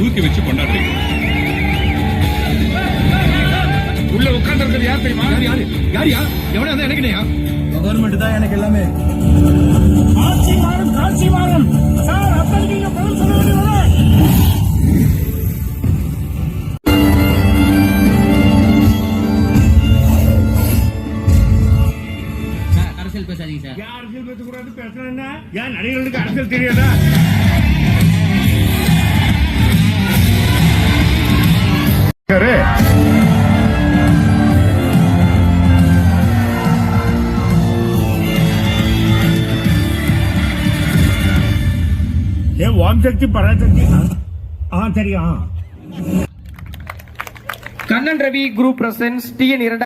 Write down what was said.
தூக்கி வச்சு கொண்டாடுறீங்க. உள்ள உட்கார்ந்து இருக்கிறது யார் தெரியுமா? யாரியா? எவனா இருந்தா எனக்கு இல்லையா? கவர்மெண்ட் தான் எனக்கு எல்லாமே. ஆட்சி மாறும், காட்சி மாறும். சார் அப்படி நீங்க பதில் சொல்ல வேண்டியது. அரசியல் பேசாதீங்க சார். யார் அரசியல் பேசக்கூடாது? பேசுறேன்னா ஏன் நடிகர்களுக்கு அரசியல் தெரியாதா? ஏன் ஓம் சக்தி பராசக்தி? தெரியும். Kannan Ravi group presents TN 2